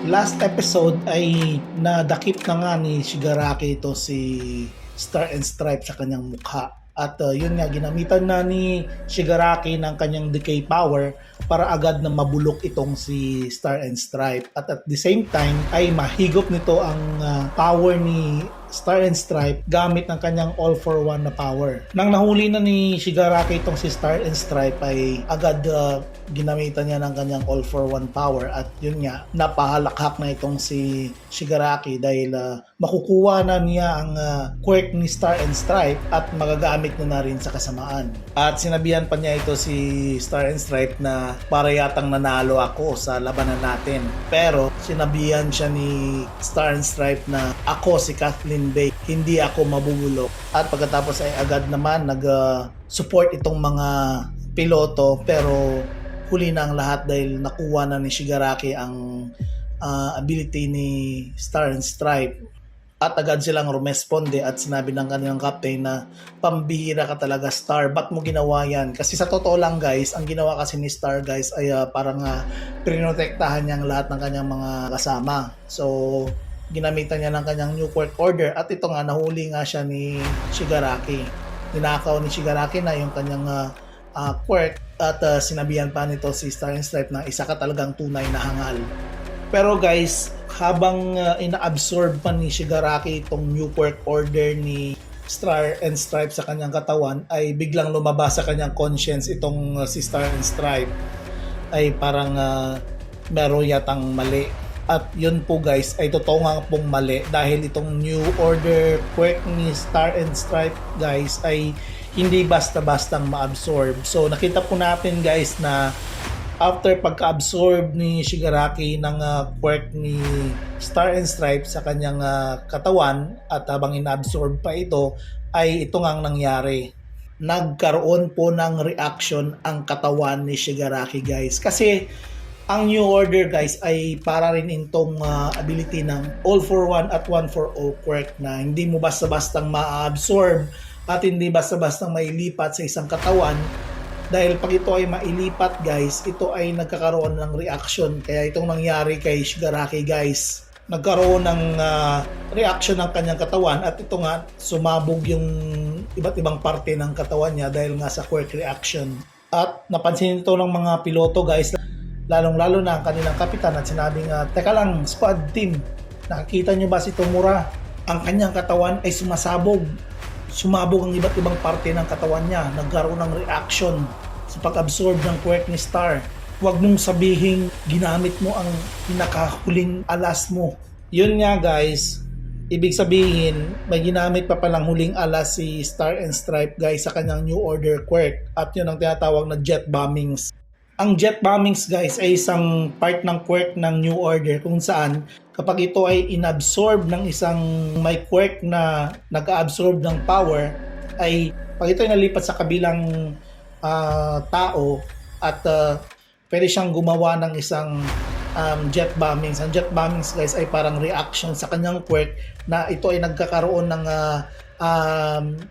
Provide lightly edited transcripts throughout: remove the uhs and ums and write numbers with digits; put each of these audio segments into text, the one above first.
Last episode ay nadakip na nga ni Shigaraki ito si Star and Stripe sa kanyang mukha. At yun nga, ginamitan na ni Shigaraki ng kanyang decay power para agad na mabulok itong si Star and Stripe. At the same time ay mahigop nito ang power ni Star and Stripe gamit ng kanyang all for one na power. Nang nahuli na ni Shigaraki itong si Star and Stripe ay agad ginamitan niya ng kanyang all for one power at yun nga, napahalakhak na itong si Shigaraki dahil makukuha na niya ang quirk ni Star and Stripe at magagamit na rin sa kasamaan. At sinabihan pa niya ito si Star and Stripe na para yatang nanalo ako sa labanan natin. Pero sinabihan siya ni Star and Stripe na ako si Kathleen Bay, hindi ako mabubulok. At pagkatapos ay agad naman nag-support itong mga piloto, pero huli na ang lahat dahil nakuha na ni Shigaraki ang ability ni Star and Stripe. At agad silang rumesponde at sinabi ng kanilang captain na pambihira ka talaga, Star, ba't mo ginawa yan? Kasi sa totoo lang guys, ang ginawa kasi ni Star guys ay parang prinotektahan niya ang lahat ng kanyang mga kasama. So ginamitan niya ng kanyang new quirk order at ito nga, nahuli nga siya ni Shigaraki. Ninakaw ni Shigaraki na yung kanyang quirk at sinabihan pa nito si Star and Stripe na isa ka talagang tunay na hangal. Pero guys, habang ina-absorb pa ni Shigaraki itong new quirk order ni Star and Stripe sa kanyang katawan, ay biglang lumabas sa kanyang conscience itong si Star and Stripe ay parang meron yatang mali. At yun po guys, ay totoo nga pong mali dahil itong new order quirk ni Star and Stripe guys ay hindi basta-bastang ma-absorb. So nakita po natin guys na after pagka-absorb ni Shigaraki ng quirk ni Star and Stripe sa kanyang katawan at habang ina-absorb pa ito ay ito nga ang nangyari. Nagkaroon po ng reaction ang katawan ni Shigaraki guys. Kasi ang new order guys ay para rin itong ability ng all for one at one for all quirk na hindi mo basta-bastang ma-absorb at hindi basta-bastang mailipat sa isang katawan. Dahil pag ito ay mailipat guys, ito ay nagkakaroon ng reaction. Kaya itong nangyari kay Shigaraki guys, nagkaroon ng reaction ng kanyang katawan at ito nga sumabog yung iba't ibang parte ng katawan niya dahil nga sa quirk reaction. At napansin ito ng mga piloto guys, lalong-lalo na ang kanilang kapitan at sinabing teka lang squad team, nakikita nyo ba si Tomura? Ang kanyang katawan ay sumasabog. Sumabog ang iba't ibang parte ng katawan niya. Nagkaroon ng reaction sa pag-absorb ng quirk ni Star. Huwag mong sabihin ginamit mo ang pinakahuling alas mo. Yun nga guys, ibig sabihin may ginamit pa palang huling alas si Star and Stripe guys sa kanyang new order quirk. At yun ang tinatawag na jet bombings. Ang jet bombings guys ay isang part ng quirk ng new order kung saan kapag ito ay inabsorb ng isang may quirk na nag-absorb ng power, ay pag ito ay nalipat sa kabilang tao at pwede siyang gumawa ng isang jet bombings. Ang jet bombings guys ay parang reaction sa kanyang quirk na ito ay nagkakaroon ng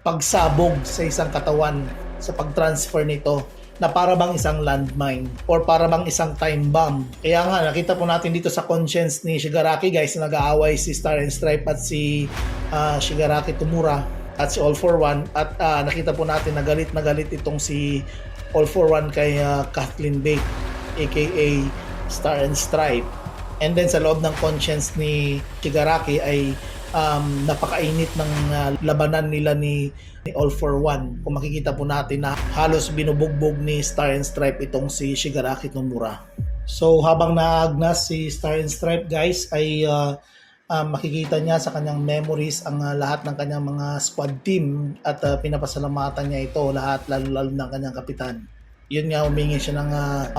pagsabog sa isang katawan sa pag-transfer nito na para bang isang landmine or para bang isang time bomb. Kaya nga nakita po natin dito sa conscience ni Shigaraki guys na nag-aaway si Star and Stripe at si Shigaraki Tomura at si All for One at nakita po natin na galit itong si All for One kay Kathleen Bay aka Star and Stripe. And then sa loob ng conscience ni Shigaraki ay napakainit ng labanan nila ni All for One. Kung makikita po natin na halos binubugbog ni Star and Stripe itong si Shigaraki Tomura. So habang naagnas si Star and Stripe guys ay makikita niya sa kanyang memories ang lahat ng kanyang mga squad team at pinapasalamatan niya ito lahat, lalo ng kanyang kapitan. Yun nga, humingi siya ng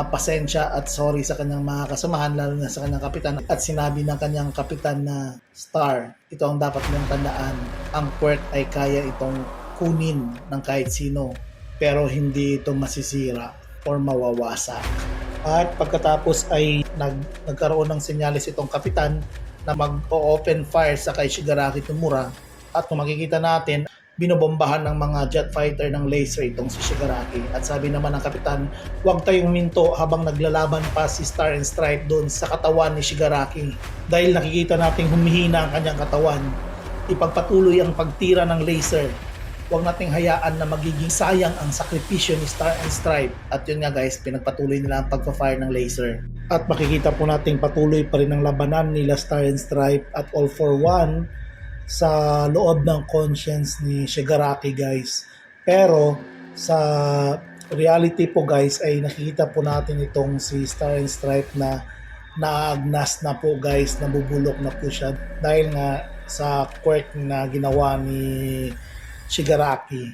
pasensya at sorry sa kanyang mga kasamahan, lalo na sa kanyang kapitan, at sinabi ng kanyang kapitan na Star, ito ang dapat mong tandaan, ang quirk ay kaya itong kunin ng kahit sino pero hindi ito masisira or mawawasak. At pagkatapos ay nagkaroon ng senyales itong kapitan na mag-open fire sa kay Shigaraki Tomura at kung makikita natin binobombahan ng mga jet fighter ng laser itong si Shigaraki. At sabi naman ng kapitan, huwag tayong minto habang naglalaban pa si Star and Stripe doon sa katawan ni Shigaraki. Dahil nakikita nating humihina ang kanyang katawan, ipagpatuloy ang pagtira ng laser. Huwag nating hayaan na magiging sayang ang sakripisyo ni Star and Stripe. At yun nga guys, pinagpatuloy nila ang pagpa-fire ng laser. At makikita po nating patuloy pa rin ang labanan nila Star and Stripe at All for One sa loob ng conscience ni Shigaraki guys. Pero sa reality po guys ay nakikita po natin itong si Star and Stripe na naagnas na po guys, nabubulok na po siya dahil nga sa quirk na ginawa ni Shigaraki.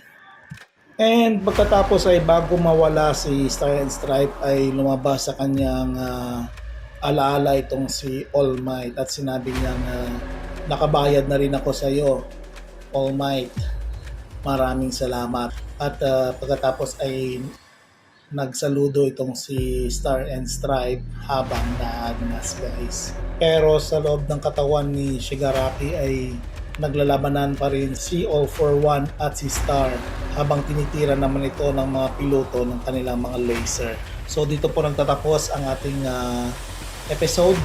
And pagkatapos ay bago mawala si Star and Stripe ay lumabas sa kanyang alaala itong si All Might at sinabi niya na nakabayad na rin ako sa iyo, All Might. Maraming salamat. At pagkatapos ay nagsaludo itong si Star and Stripe habang naagnas guys. Pero sa loob ng katawan ni Shigaraki ay naglalabanan pa rin si All for One at si Star habang tinitira naman ito ng mga piloto ng kanilang mga laser. So dito po nagtatapos ang ating episode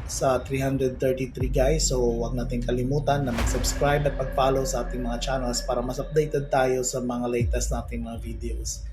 sa 333 guys. So huwag natin kalimutan na mag-subscribe at mag-follow sa ating mga channels para mas updated tayo sa mga latest nating mga videos.